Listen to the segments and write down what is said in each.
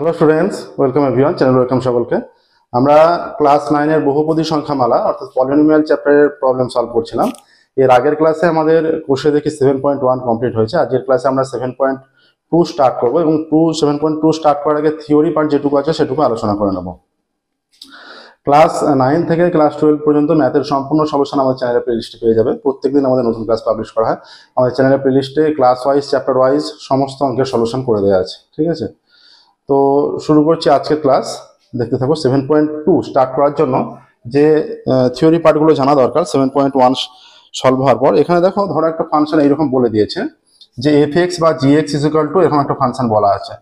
Hello students, welcome everyone, channel welcome সকলকে। আমরা class 9 এর বহুপদী সংখ্যামালা অর্থাৎ পলিনোমিয়াল চ্যাপ্টারের প্রবলেম সলভ করছিলাম। এর আগের ক্লাসে আমাদের কোর্সে দেখি 7.1 কমপ্লিট হয়েছে। আজকের ক্লাসে আমরা 7.2 স্টার্ট করব এবং 7.2 স্টার্ট করার আগে থিওরি পার্ট যেটুকু আছে সেটুকু আলোচনা করে নেব। ক্লাস 9 থেকে ক্লাস 12 পর্যন্ত ম্যাথের সম্পূর্ণ সলিউশন আমাদের চ্যানেলের প্লেলিস্টে পেয়ে যাবে। প্রত্যেকদিন আমাদের নতুন ক্লাস পাবলিশ করা হয়। আমাদের চ্যানেলের প্লেলিস্টে ক্লাস ওয়াইজ, চ্যাপ্টার ওয়াইজ সমস্ত অঙ্কের সলিউশন করে দেওয়া আছে। ঠিক আছে, তো শুরু করছি আজকের ক্লাস। দেখতে থাকো। 7.2 স্টার্ট করার জন্য যে থিওরি পার্টগুলো জানা দরকার 7.1 সলভ হওয়ার পর, এখানে দেখো, ধরো একটা ফাংশন এইরকম বলে দিয়েছে যে এফ এক্স বা জি এক্স ইজ ইকুয়াল টু, এরকম একটা ফাংশন বলা আছে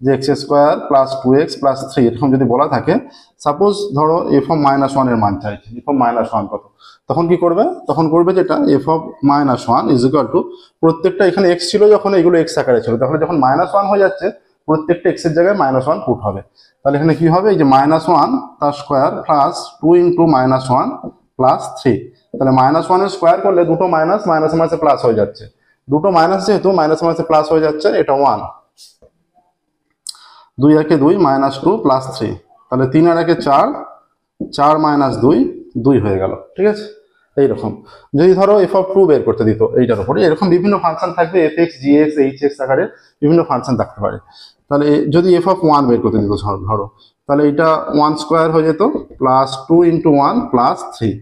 যে x square plus 2x plus 3, এরকম যদি বলা থাকে। সাপোজ ধরো এফ অফ -1 এর মান চাইছে। এফ অফ -1 কত? তখন কি করবে? তখন করবে যেটা F of -1 is equal two, প্রত্যেকটা এখানে এক্স ছিল যখন, এগুলো এক্স আকারে ছিল, তাহলে যখন -1 হয়ে যাচ্ছে প্রত্যেকটা এক্স এর জায়গায় -1 পুট হবে। তাহলে এখানে কি হবে? এই যে -1 তার স্কোয়ার প্লাস 2 ইন্টু -1 প্লাস 3। তাহলে -1 এর স্কোয়ার করলে দুটো মাইনাস মাইনাসে মাইনাসে প্লাস হয়ে যাচ্ছে, দুটো মাইনাস যেহেতু মাইনাসে মাইনাসে প্লাস হয়ে যাচ্ছে, এটা 1। 2 একে 2 -2 প্লাস 3, তাহলে 3 আর একে 4, 4 - 2 2 হয়ে গেল। ঠিক আছে, এইরকম যদি ধরো এফ অফ 2 বের করতে দিত এইটার উপরে, এরকম বিভিন্ন ফাংশন থাকবে, এফ এক্স, জি এক্স, এইচ এক্স আকারে বিভিন্ন ফাংশন থাকতে পারে। তাহলে যদি এফ অফ 1 বের করতে দিত ধরো, তাহলে এটা 1 স্কোয়ার হয়ে যেত প্লাস 2 ইন্টু 1 প্লাস 3।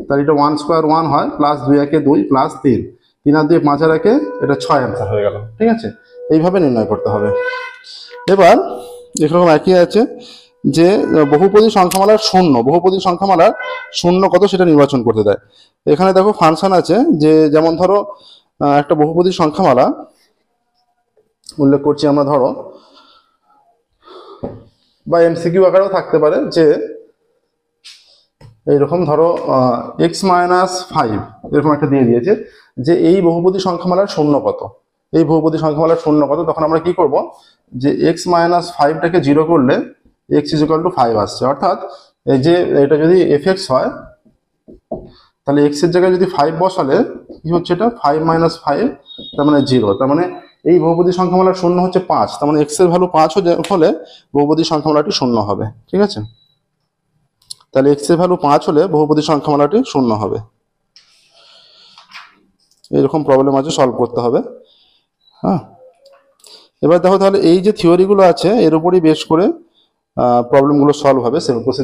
তাহলে এটা 1 স্কোয়ার 1 হয়, প্লাস 2 একে 2 প্লাস 3, 3 আর 2 5 আর একে, এটা 6 অ্যান্সার হয়ে গেল। ঠিক আছে, এইভাবে নির্ণয় করতে হবে। এবার এরকম একই আছে যে বহুপদী সংখ্যামালার শূন্য, বহুপদী সংখ্যামালার শূন্য কত সেটা নির্বাচন করতে দেয়। এখানে দেখো ফাংশন আছে যে, যেমন ধরো একটা বহুপদী সংখ্যামালা উল্লেখ করছি আমরা, ধরো বা এমসিকিউ আকারেও থাকতে পারে যে এইরকম ধরো x-5 এরকম একটা দিয়ে দিয়েছে যে এই বহুপদী সংখ্যামালার শূন্য কত, এই বহুপদী সংখ্যামালার শূন্য কত। তখন আমরা কি করব যে x-5টাকে 0 করলে x = 5 আসছে। অর্থাৎ এই যে এটা যদি f(x) হয়, তাহলে x এর জায়গায় যদি 5 বসালে কি হচ্ছে, এটা 5 - 5, তার মানে 0। তার মানে এই বহুপদী সংখ্যামালার শূন্য হচ্ছে 5, তার মানে x এর ভ্যালু 5 হলে বহুপদী সংখ্যামালাটি শূন্য হবে। ঠিক আছে, তাহলে x এর ভ্যালু 5 হলে বহুপদী সংখ্যামালাটি শূন্য হবে। এরকম প্রবলেম আছে, সলভ করতে হবে। হ্যাঁ, এবার দেখো, তাহলে এই যে থিওরিগুলো আছে এর উপরই বেশ করে প্রবলেমগুলো সলভ হবে।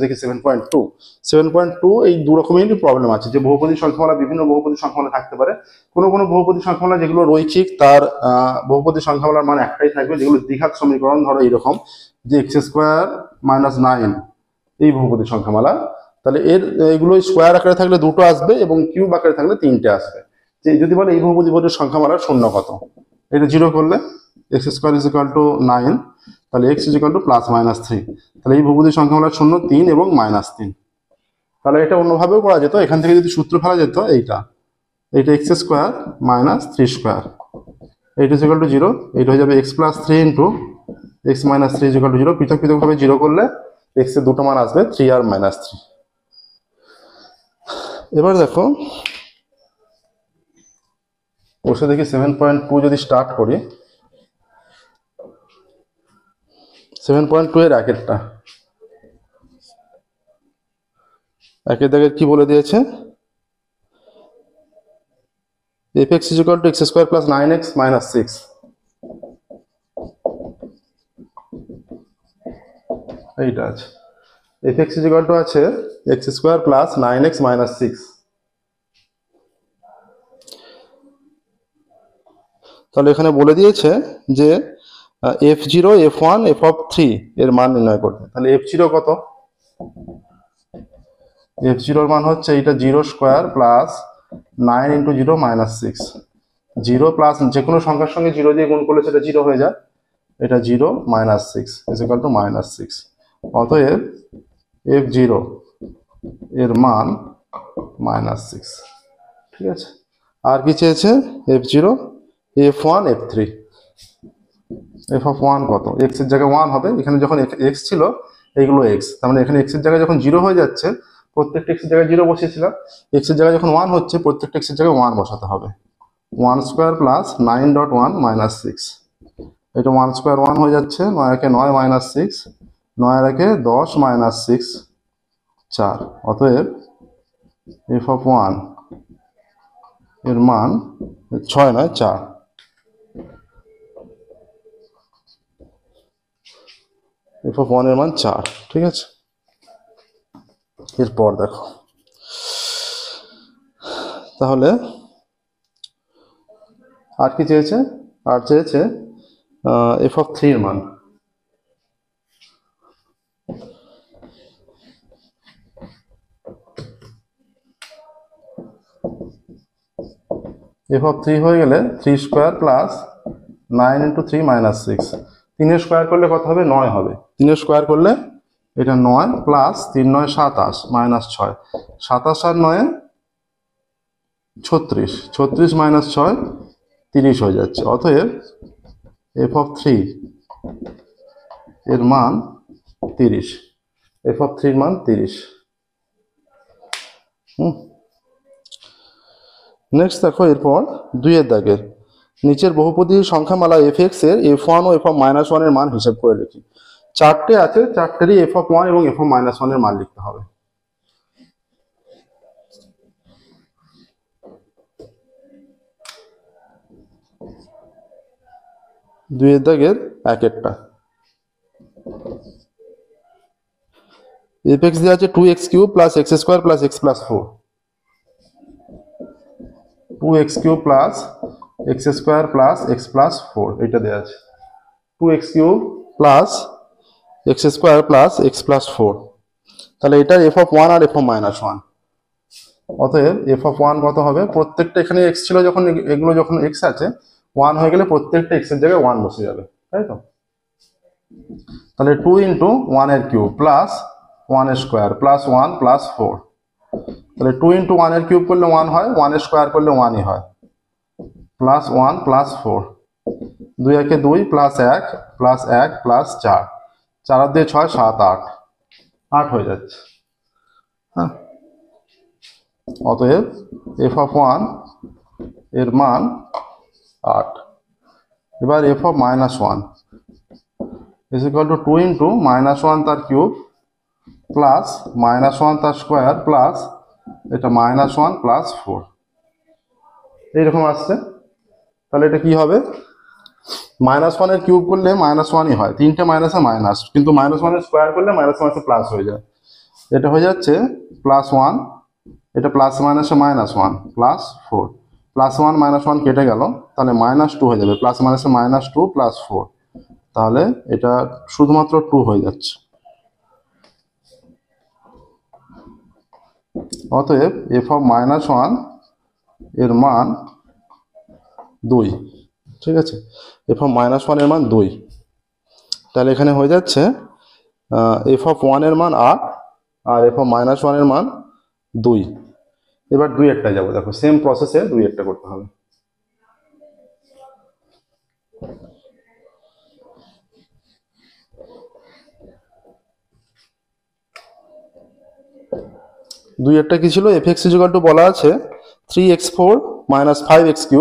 দেখি 7.2 এই দু রকমেরই প্রবলেম আছে, যে বহুপদী সংখ্যামালা, বিভিন্ন বহুপদী সংখ্যামালা থাকতে পারে। কোনো কোনো বহুপদী সংখ্যামালা যেগুলো রৈখিক, তার বহুপদী সংখ্যামালার মান একটাই থাকবে। যেগুলো দ্বিঘাত সমীকরণ, ধরো এইরকম যে x² - 9, এই বহুপদী সংখ্যামালা, তাহলে এগুলো স্কোয়ার আকারে থাকলে দুটো আসবে এবং কিউব আকারে থাকলে 3টে আসবে। যে যদি বলে এই বহুপদীর সংখ্যামালার শূন্য কত, এটা 0 করলে x² = 9, তাহলে x = +-3। তাহলে এই বহুপদী সংখ্যামালার শূন্য 3 এবং -3। তাহলে এটা অন্যভাবেও করা যেত। এখান থেকে যদি সূত্র ফেলা যেত, এইটা x² - 3², এইটা = 0, এইটা হয়ে যাবে x + 3 × x - 3 = 0। পৃথক পৃথকভাবে 0 করলে x এর দুটো মান আসবে, 3 আর -3। এবার দেখো, বসে দেখি 7.2 যদি স্টার্ট করি, 7.2 এর একের দাগের কি বলে দিয়েছে? f(x) = x² + 9x - 6। এইটা আছে f(x) আছে x² + 9x - 6। তাহলে এখানে বলে দিয়েছে যে f0, f1, f(3) এর মান নির্ণয় করতে। তাহলে f0 কত? f0 এর মান হচ্ছে এইটা 0² + 9 × 0 - 6। 0 প্লাস যে কোনো সংখ্যার সঙ্গে 0 দিয়ে গুণ করলে সেটা 0 হয়ে যায়। এটা 0 - 6 = -6। অতএব f0 এর মান -6। ঠিক আছে, আর কি চেয়েছে? f0, f1, f3। f(1) কত? x এর জায়গায় 1 হবে। এখানে যখন x ছিল এইগুলো x, তার মানে এখানে x এর জায়গায় যখন 0 হয়ে যাচ্ছে, প্রত্যেকটা x এর জায়গায় 0 বসিয়েছিলাম, x এর জায়গায় যখন 1 হচ্ছে প্রত্যেকটা x এর জায়গায় 1 বসাতে হবে। 1² + 9.1 - 6, এটা 1 স্কোয়ার 1 হয়ে যাচ্ছে, 9 একে 9 মাইনাস 6, 9 একে 10 মাইনাস 6 4। অতএব এফ অফ 1 এর মান 6 নয় 4। এফ অফ 1 এর মান 4। ঠিক আছে, এরপর দেখো তাহলে আর কি চেয়েছে, আর চেয়েছে এফ অফ 3 এর মান। এফ অফ 3 হয়ে গেলে 3 square plus 9 into 3 minus 6। 3 square করলে কত হবে, 9 হবে। 3 স্কোয়ার করলে এটা 9 প্লাস 3 9 27 মাইনাস 6, 27 আর 9 36, 36 মাইনাস 6 30 হয়ে যাচ্ছে। অতএব এফ অফ 3 এর মান 30। এফ অফ 3 এর মান 30। নেক্সট দেখো, এরপর 2 এর দাগের নিচের বহুপদী সংখ্যামালা এফ এক্স এর f1 ও f1 মাইনাস 1 এর মান হিসাব করে লিখি। চারটে আছে, চারটেরই এফ অফ 1 এবং এফ অফ মাইনাস 1 এর মান লিখতে হবে। দুইয়ের দাগের এক একটা এফ এক্স দেওয়া আছে 2x³ plus x square plus x plus 4। 2x³ plus x square plus x plus 4 এটা দেওয়া আছে। 2x³ plus x square plus x plus 4, তাহলে এটা এফ অফ 1 আর এফ অফ মাইনাস 1। অতএব এফ অফ 1 কত হবে, প্রত্যেকটা এখানে এক্স ছিল যখন, এগুলো যখন এক্স আছে 1 হয়ে গেলে প্রত্যেকটা এক্স এর জায়গায় 1 বসে যাবে, তাই তো। তাহলে 2 ইন্টু 1 এর কিউব প্লাস 1 এর স্কোয়ার প্লাস 1 প্লাস 4। তাহলে 2 ইন্টু 1 এর কিউব করলে 1 হয়, 1 এর স্কোয়ার করলে 1ই হয়, প্লাস 1 প্লাস 4। 2 একে 2 প্লাস 1 প্লাস 1 প্লাস 4, 4 আর 2 6 7 8, 8 হয়ে যাচ্ছে। হ্যাঁ, অতএব এফ অফ 1 এর মান 8। এবার F of minus 1 is equal two 2 into minus 1 তার কিউব প্লাস মাইনাস 1 তার স্কোয়ার প্লাস এটা মাইনাস 1 প্লাস 4, এইরকম আসছে। তাহলে এটা কি হবে, মাইনাস 1 এর কিউব করলে মাইনাস 1ই হয়, তিনটে মাইনাসে মাইনাস, কিন্তু মাইনাস 1 এর স্কোয়ার করলে মাইনাস মাইনাসে প্লাস হয়ে যায়। এটা হয়ে যাচ্ছে প্লাস 1, এটা প্লাস মাইনাসে মাইনাস 1 প্লাস 4, প্লাস 1 মাইনাস 1 কেটে গেল, তাহলে মাইনাস 2 হয়ে যাবে, প্লাস মাইনাসে মাইনাস 2 প্লাস 4, তাহলে এটা শুধুমাত্র 2 হয়ে যাচ্ছে। অতএব এফ অফ মাইনাস 1 এর মান 2। ঠিক আছে, এফ অফ মাইনাস 1 এর মান 2। তাহলে এখানে হয়ে যাচ্ছে এফ অফ 1 এর মান 8 আর এফ অফ মাইনাস 1 এর মান 2। এবার 2 একটা যাবো, দেখো সেম প্রসেসে 2 একটা করতে হবে। দুই একটা কি ছিল, এফ এক্স ইকুয়াল টু বলা আছে 3x4 minus 5x³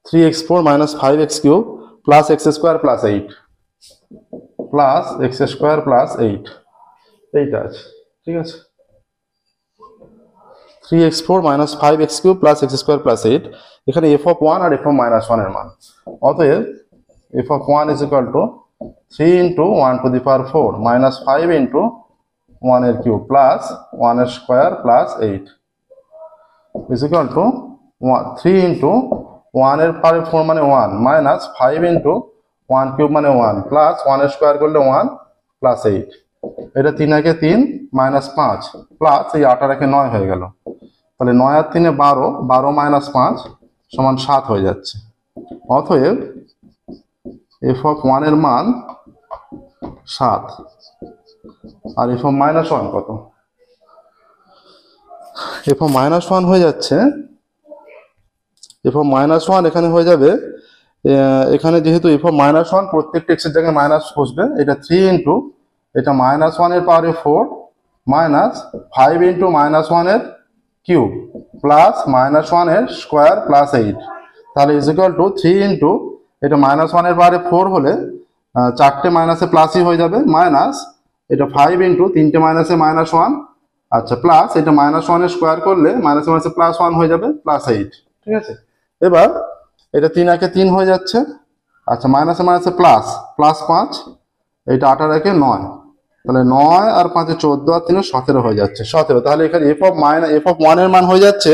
3x4 minus 5x³ plus x square plus 8 plus x square plus 8, এইটা আছে। ঠিক আছে, 3x4 minus 5x³ plus x square plus 8, এখানে এফ অফ 1 আর এফ অফ মাইনাস 1 এর মান। অতএব f of 1 is equal to 3 into 1 to the power 4 minus 5 into 1 এর কিউব প্লাস 1 এর square plus 8 is equal to 3 into 1 এর পাওয়ার 4 মানে 1 minus 5 into 1 cube মানে 1 প্লাস 1 এর স্কোয়ার করলে 1 প্লাস 8। এটা 3 একে 3 মাইনাস 5 প্লাস এই 8 আর একে 9 হয়ে গেল, তাহলে 9 আর 3 12, 12 মাইনাস 5 সমান 7 হয়ে যাচ্ছে। অতএব এফ অফ 1 এর মান 7 আর এফ অফ মাইনাস 1 কত, এফ অফ মাইনাস 1 হয়ে যাচ্ছে, এফ অফ মাইনাস 1 এখানে হয়ে যাবে, এখানে যেহেতু এফ অফ মাইনাস 1 প্রত্যেকটা এক্সের জায়গায় মাইনাস বসবে, এটা 3 ইন্টু এটা মাইনাস 1 এর পাওয়ারে 4 মাইনাস 5 ইন্টু মাইনাস 1 এর কিউব প্লাস -1 এর স্কোয়ার প্লাস 8, তাহলে ইজ ইকুয়াল টু 3 ইন্টু এটা -1 এর পাওয়ারে 4 হলে চারটে মাইনাসে প্লাসই হয়ে যাবে, মাইনাস এটা 5 ইন্টু তিনটে মাইনাসে -1, আচ্ছা প্লাস এটা -1 এর স্কোয়ার করলে মাইনাসে মাইনাসে +1 হয়ে যাবে +8, ঠিক আছে। এবার এটা 3 একে 3 হয়ে যাচ্ছে, আচ্ছা মাইনাসে মাইনাসে প্লাস +5, এটা 8 আর একে 9, তাহলে 9 আর 5 14 আর 3 17 হয়ে যাচ্ছে 17। তাহলে এখানে এফ অফ 1 এর মান হয়ে যাচ্ছে,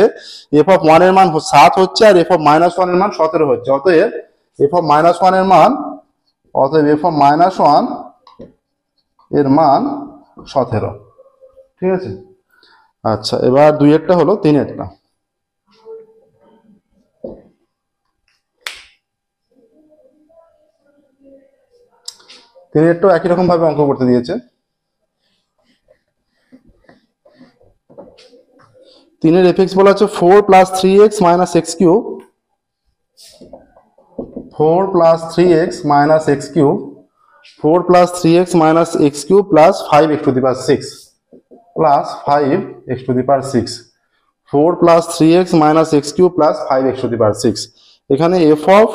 এফ অফ 1 এর মান 7 হচ্ছে আর এফ অফ -1 এর মান 17 হচ্ছে। অতএব এফ অফ -1 এর মান, অতএব এফ অফ -1 এর মান 17, ঠিক আছে। আচ্ছা এবার 2 এরটা হলো 3 এরটা। 3 এরটাও একই রকম ভাবে অঙ্ক করতে দিয়েছে। 3 এর এফএক্স বলা হচ্ছে 4 + 3x - x cube, 4 + 3x - x cube, 4 + 3x - x cube plus 5x⁶ plus 5x⁶, 4 + 3x - x cube plus 5x⁶। এখানে এফ অফ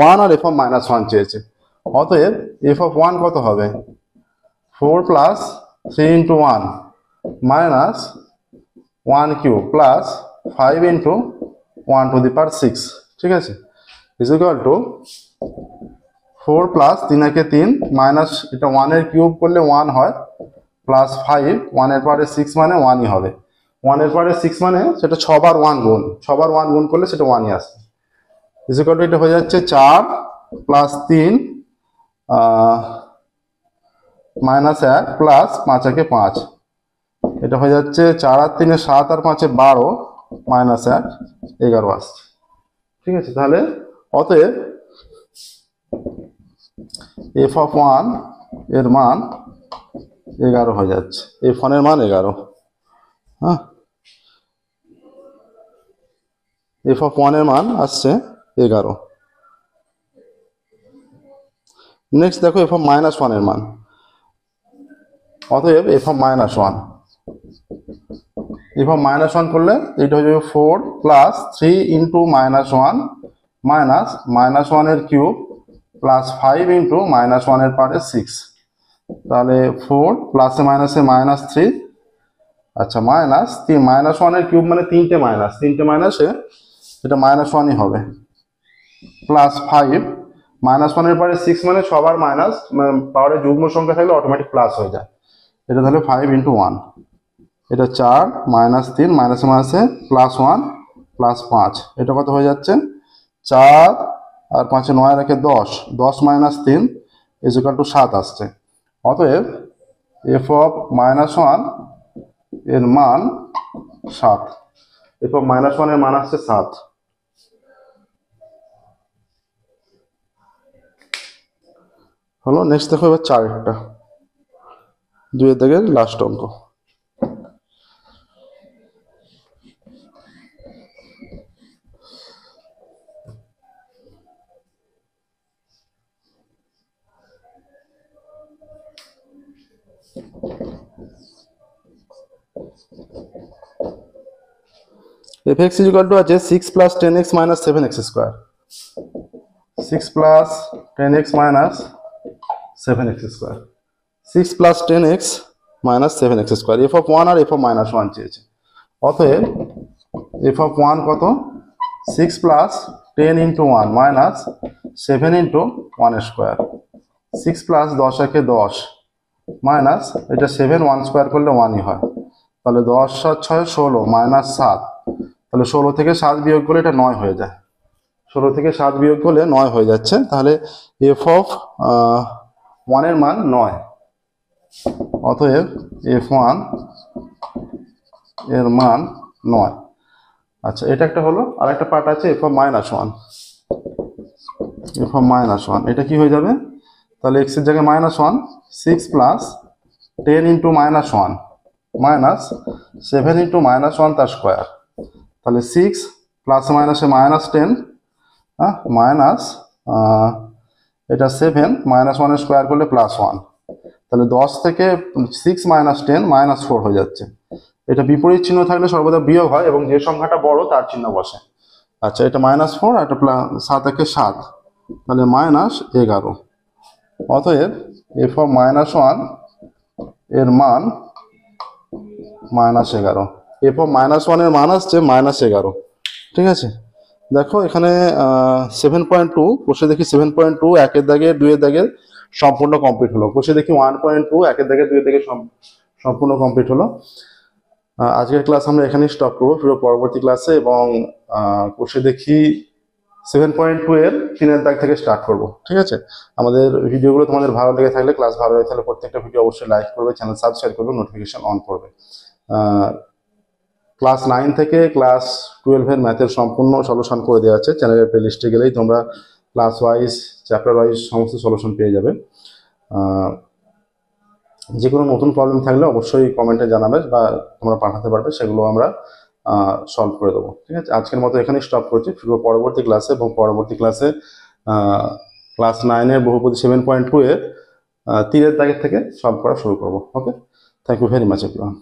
1 আর এফ অফ -1 চেয়েছে। অতএব এফ অফ 1 কত হবে, 4 + 3 × 1 মাইনাস 1 কিউব প্লাস 5 × 1⁶, ঠিক আছে, ইজ ইকুয়াল টু 4 + 3 একে 3 মাইনাস এটা 1 এর কিউব করলে 1 হয়, প্লাস 5 1 এর পাওয়ারে 6 মানে 1ই হবে, 1 এর পাওয়ারে 6 মানে সেটা 6 বার 1 গুণ, 6 বার 1 গুণ করলে সেটা 1ই আসবে, ইজ ইকুয়াল টু এটা হয়ে যাচ্ছে 4 + 3 -1 প্লাস 5 একে 5, এটা হয়ে যাচ্ছে 4 আর 3 7 আর 5 12 -1 11 আসছে, ঠিক আছে। তাহলে অতএব এফ অফ 1 এর মান 11 হয়ে যাচ্ছে, এফ 1 এর মান 11, হ্যাঁ, এফ অফ 1 এর মান আসছে 11। নেক্সট দেখো এফ অফ -1 এর মান, অতএব এফ অফ -1, এফ অফ -1 করলে এটা হয়ে যাবে 4 + 3 × -1 মাইনাস -1 এর কিউব প্লাস 5 × -1 এর পাওয়ারে 6, তাহলে 4 প্লাসে মাইনাসে -3, আচ্ছা মাইনাস -1 এর কিউব মানে তিনটে মাইনাসে এটা -1ই হবে, প্লাস 5 -1 এর পাওয়ারে 6 মানে সবার মাইনাস, পাওয়ারে যুগ্ম সংখ্যা থাকলে অটোমেটিক প্লাস হয়ে যায়, এটা তাহলে 5 × 1, এটা 4 -3 মাইনাসে মাইনাসে +1 প্লাস 5, এটা কত হয়ে যাচ্ছে 4 আর 5 9 আর 1 10, 10 - 3 ইজ ইকুয়াল টু 7 আসছে। অতএব এফ অফ -1 এর মান 7, এফ অফ -1 এর মান আসছে 7। হলো, নেক্সট দেখো এবার 4 এরটা, 2 এর দাগের লাস্ট অঙ্ক। fx is equal to আছে 6 + 10x - 7x², 6 + 10x - 7x², 6 + 10x - 7x², f of 1 আর এফ অফ -1 চেয়েছে। অতএব এফ অফ 1 কত, 6 + 10 × 1 মাইনাস 7 × 1², 6 + 10 একে 10 মাইনাস এটা 7 1² করলে 1ই হয়, তাহলে 10 আর 6 16 -7, তাহলে 16 থেকে 7 বিয়োগ করলে এটা 9 হয়ে যায়, 16 থেকে 7 বিয়োগ করলে 9 হয়ে যাচ্ছে, তাহলে এফ অফ 1 এর মান 9, অতএব এফ 1 এর মান 9। আচ্ছা এটা একটা হলো, আর একটা পার্ট আছে এফ অফ -1, এফ অফ -1 এটা কি হয়ে যাবে, তাহলে x এর জায়গায় -1, 6 + 10 × -1 মাইনাস 7 × -1 তার স্কোয়ার, তাহলে 6 প্লাসে মাইনাসে -10, মাইনাস এটা 7 -1 এর স্কোয়ার করলে +1, তাহলে 10 থেকে 6 - 10 -4 হয়ে যাচ্ছে, এটা বিপরীত চিহ্ন থাকলে সর্বদা বিয়োগ হয় এবং যে সংখ্যাটা বড় তার চিহ্ন বসে। আচ্ছা, এটা -4 আর এটা 7 তাহলে -11। অতএব f(-1) এর মান -11। f(-1) এর মান আসছে -11। ঠিক আছে, দেখো এখানে 7.2 বসে দেখি 7.2 একের দাগে 2 এর দাগে সম্পূর্ণ কমপ্লিট হলো। বসে দেখি 1.2 একের দাগে 2 এর দাগে সম্পূর্ণ কমপ্লিট হলো। আজকের ক্লাস আমরা এখানেই স্টপ করবো, ফিরে পরবর্তী ক্লাসে, এবং বসে দেখি 7.2 এর 3 দাগ থেকে স্টার্ট করব। ঠিক আছে, আমাদের ভিডিওগুলো তোমাদের ভালো লেগে থাকলে, ক্লাস ভালো লেগে থাকলে প্রত্যেকটা ভিডিও অবশ্যই লাইক করবে, চ্যানেল সাবস্ক্রাইব করবে, নোটিফিকেশন অন করবে। ক্লাস 9 থেকে ক্লাস 12 এর ম্যাথের সম্পূর্ণ সলিউশন করে দেওয়া আছে। চ্যানেলের প্লেলিস্টে গেলেই তোমরা ক্লাস ওয়াইজ, চ্যাপ্টার ওয়াইজ সমস্ত সলিউশন পেয়ে যাবে। যে কোনো নতুন প্রবলেম থাকলে অবশ্যই কমেন্টে জানাবে বা তোমরা পাঠাতে পারবে, সেগুলো আমরা সলভ করে দেবো। ঠিক আছে, আজকের মতো এখানেই স্টপ করছি, ফিরবো পরবর্তী ক্লাসে, এবং পরবর্তী ক্লাসে ক্লাস 9 এর বহুপদী 7.2 এর 3 দাগের থেকে সলভ করা শুরু করবো। Okay, thank you very much everyone.